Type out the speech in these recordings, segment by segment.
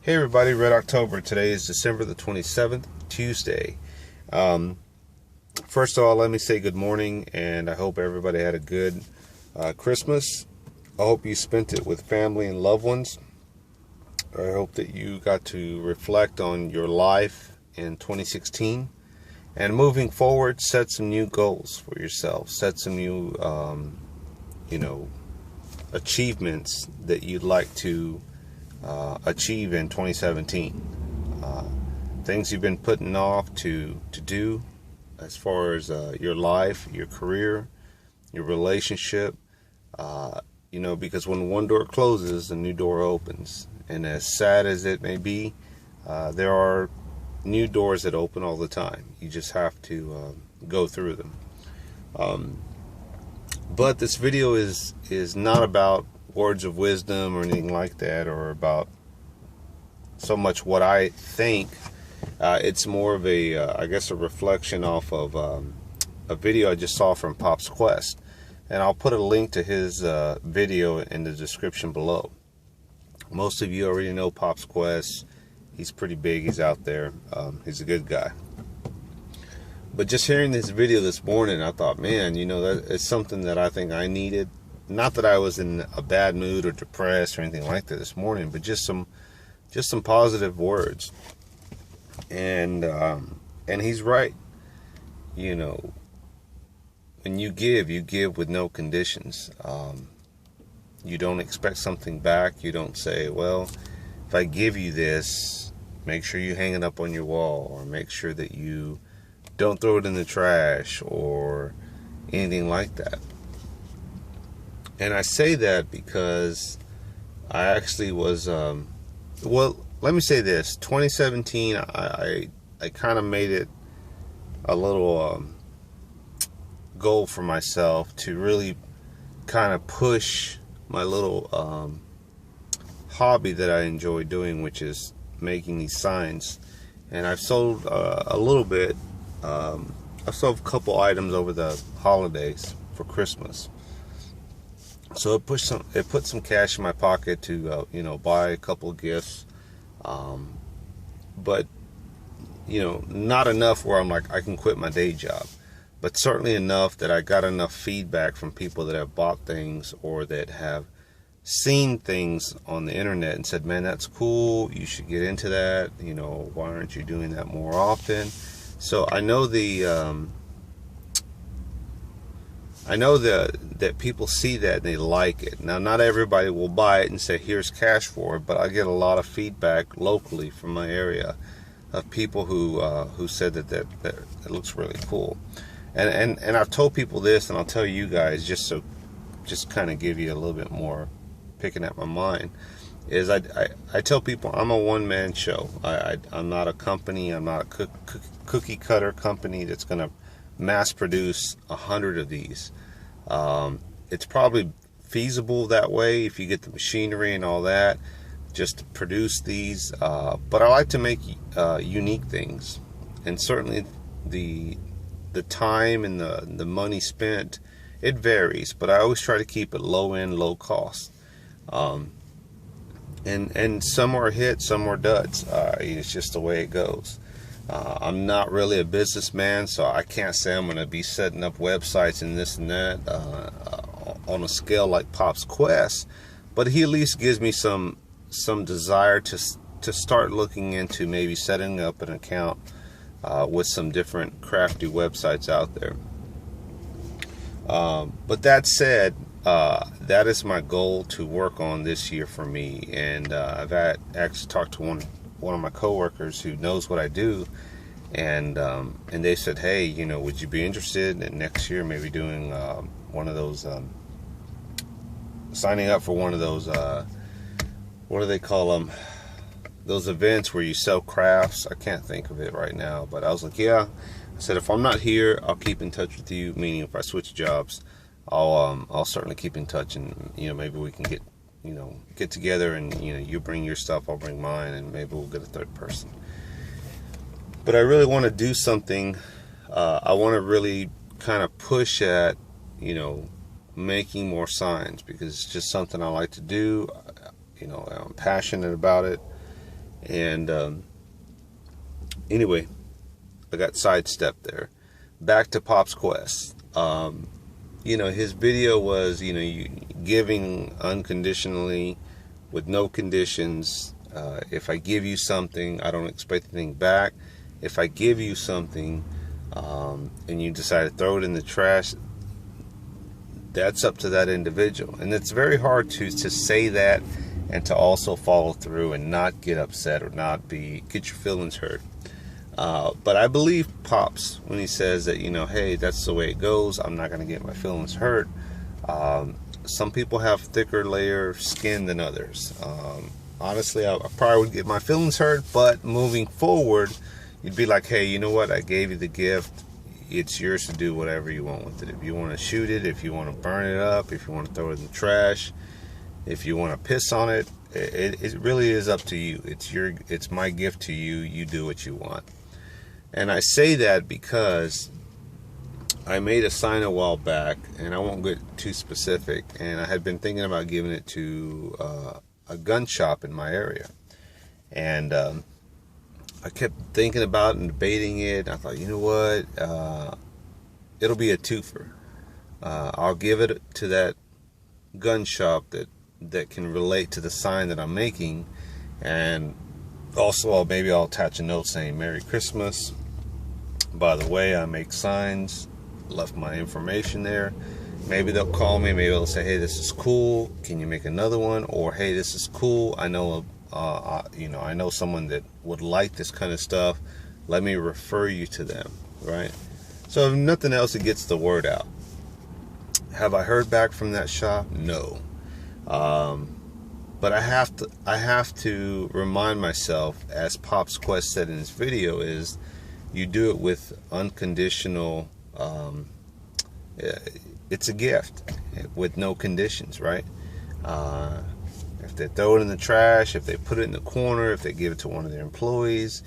Hey everybody, Red October. Today is December the 27th, Tuesday. Um, First of all, let me say good morning, and I hope everybody had a good Christmas. I hope you spent it with family and loved ones. I hope that you got to reflect on your life in 2016. And moving forward, set some new goals for yourself. Set some new, achievements that you'd like to achieve in 2017. Things you've been putting off to do as far as your life, your career, your relationship. Because when one door closes, a new door opens. And as sad as it may be, there are new doors that open all the time. You just have to go through them. But this video is not about words of wisdom or anything like that, or about so much what I think. It's more of a reflection off of a video I just saw from Pops Quest, and I'll put a link to his video in the description below. Most of you already know Pops Quest. He's pretty big. He's out there. He's a good guy. But just hearing this video this morning, I thought, man, that it's something that I think I needed. Not that I was in a bad mood or depressed or anything like that this morning, but just some positive words. And he's right. When you give with no conditions. You don't expect something back. You don't say, well, if I give you this, make sure you hang it up on your wall, or make sure that you don't throw it in the trash or anything like that. And I say that because I actually was, let me say this. 2017, I kind of made it a little goal for myself to really kind of push my little hobby that I enjoy doing, which is making these signs. And I've sold a little bit. I've sold a couple items over the holidays for Christmas. So it put some cash in my pocket to buy a couple of gifts. But not enough where I'm like I can quit my day job. But certainly enough that I got enough feedback from people that have bought things or that have seen things on the internet and said, man, that's cool, you should get into that, why aren't you doing that more often? So I know that people see that and they like it. Now, not everybody will buy it and say, here's cash for it, but I get a lot of feedback locally from my area of people who said that it looks really cool. And I've told people this, and I'll tell you guys just kind of give you a little bit more picking at my mind, is I tell people I'm a one-man show. I'm not a company. I'm not a cookie cutter company that's going to mass produce 100 of these. It's probably feasible that way if you get the machinery and all that, just to produce these. But I like to make unique things, and certainly the time and the money spent, it varies, but I always try to keep it low end, low cost. And some are hits, some are duds. It's just the way it goes. I'm not really a businessman, so I can't say I'm going to be setting up websites and this and that on a scale like Pops Quest, but he at least gives me some desire to start looking into maybe setting up an account with some different crafty websites out there. But that said, that is my goal to work on this year for me. And I've actually talked to one of my coworkers who knows what I do, and they said, hey, would you be interested in next year maybe doing one of those, signing up for one of those, what do they call them? Those events where you sell crafts. I can't think of it right now, but I was like, yeah. I said, if I'm not here, I'll keep in touch with you. Meaning, if I switch jobs, I'll certainly keep in touch, and maybe we can get together, and you bring your stuff, I'll bring mine, and maybe we'll get a third person. But I really want to do something. I want to really kind of push at making more signs, because it's just something I like to do. I'm passionate about it, And anyway, I got sidestepped there. Back to Pop's Quest. His video was, giving unconditionally with no conditions. If I give you something, I don't expect anything back. If I give you something and you decide to throw it in the trash, that's up to that individual. And it's very hard to say that and to also follow through and not get upset or get your feelings hurt. But I believe Pops when he says that, hey, that's the way it goes. I'm not going to get my feelings hurt. Some people have thicker layer skin than others. Honestly, I probably would get my feelings hurt, but moving forward, you'd be like, hey, you know what? I gave you the gift. It's yours to do whatever you want with it. If you want to shoot it, if you want to burn it up, if you want to throw it in the trash, if you want to piss on it, it really is up to you. It's my gift to you. You do what you want. And I say that because I made a sign a while back, and I won't get too specific, and I had been thinking about giving it to a gun shop in my area. And I kept thinking about it and debating it. I thought, you know what? It'll be a twofer. I'll give it to that gun shop that can relate to the sign that I'm making, and also I'll attach a note saying Merry Christmas. By the way, I make signs. Left my information there. Maybe they'll call me. Maybe they'll say, hey, this is cool. Can you make another one? Or, hey, this is cool. I know I know someone that would like this kind of stuff. Let me refer you to them, right? So if nothing else, it gets the word out. Have I heard back from that shop? No. But I have to remind myself, as Pop's Quest said in his video, is you do it with unconditional. It's a gift with no conditions, right? If they throw it in the trash, if they put it in the corner, if they give it to one of their employees,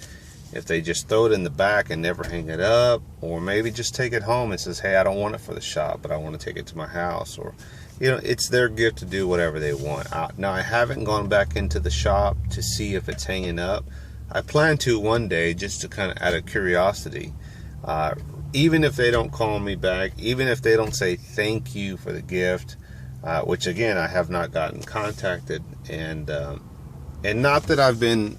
if they just throw it in the back and never hang it up, or maybe just take it home and says, hey, I don't want it for the shop, but I want to take it to my house, or it's their gift to do whatever they want. Now, I haven't gone back into the shop to see if it's hanging up. I plan to one day, just to kind of out of curiosity. Even if they don't call me back, even if they don't say thank you for the gift, which again I have not gotten contacted, and not that I've been,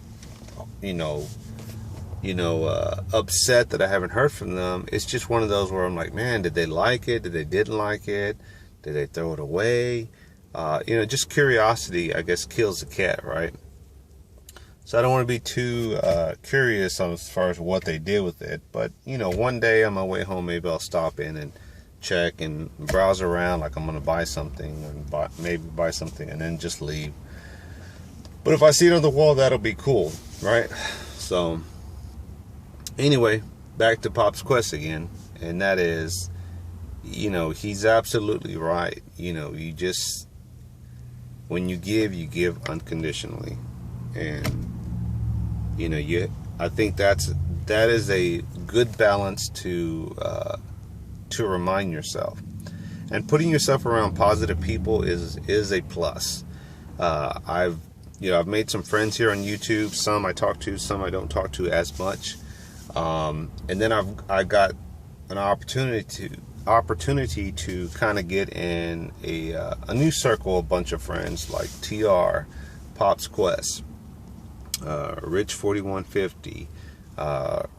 upset that I haven't heard from them. It's just one of those where I'm like, man, did they like it? Did they didn't like it? Did they throw it away? Just curiosity, I guess, kills the cat, right? So I don't want to be too curious as far as what they did with it. But, one day on my way home, maybe I'll stop in and check and browse around like I'm going to buy something, and maybe buy something and then just leave. But if I see it on the wall, that'll be cool, right? So, anyway, back to Pop's Quest again. And that is, he's absolutely right. You just, when you give unconditionally. And I think that is a good balance to remind yourself, and putting yourself around positive people is a plus. I've made some friends here on YouTube. Some I talk to, some I don't talk to as much. And then I got an opportunity to kind of get in a new circle, a bunch of friends like TR, Pop's Quest, Rich 4150,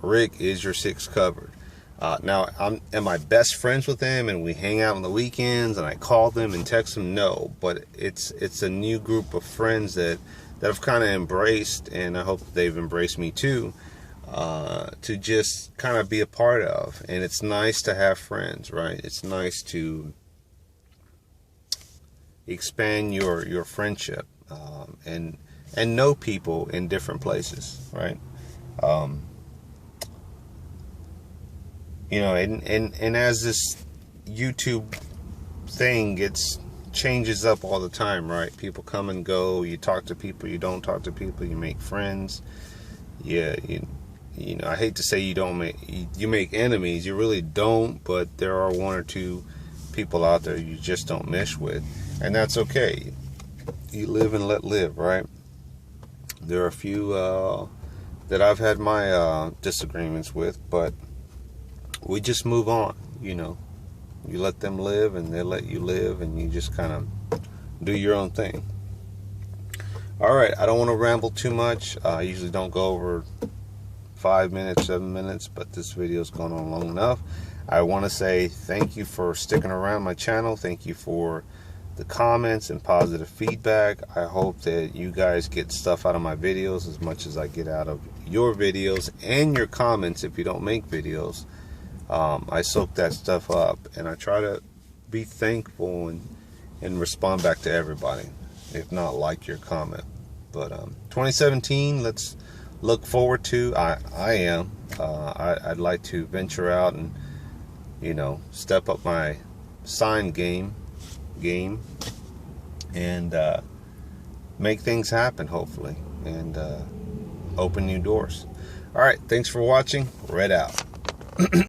Rick is your six covered. Now, am I best friends with them and we hang out on the weekends and I call them and text them? No, but it's a new group of friends that I've kind of embraced, and I hope they've embraced me too, to just kind of be a part of. And it's nice to have friends, right? It's nice to expand your friendship, and know people in different places, right? And as this YouTube thing changes up all the time, right? People come and go. You talk to people, you don't talk to people, you make friends. Yeah, I hate to say you make enemies. You really don't, but there are one or two people out there you just don't mesh with, and that's okay. You live and let live, right? There are a few that I've had my disagreements with, but we just move on. You let them live and they let you live, and you just kind of do your own thing. All right, I don't want to ramble too much. I usually don't go over 5 minutes, 7 minutes, but this video's gone on long enough. I want to say thank you for sticking around my channel. Thank you for the comments and positive feedback. I hope that you guys get stuff out of my videos as much as I get out of your videos and your comments if you don't make videos. I soak that stuff up, and I try to be thankful and respond back to everybody, if not like your comment. But 2017, let's look forward to. I'd like to venture out and step up my sign game and make things happen, hopefully, and open new doors. All right, thanks for watching. Red out.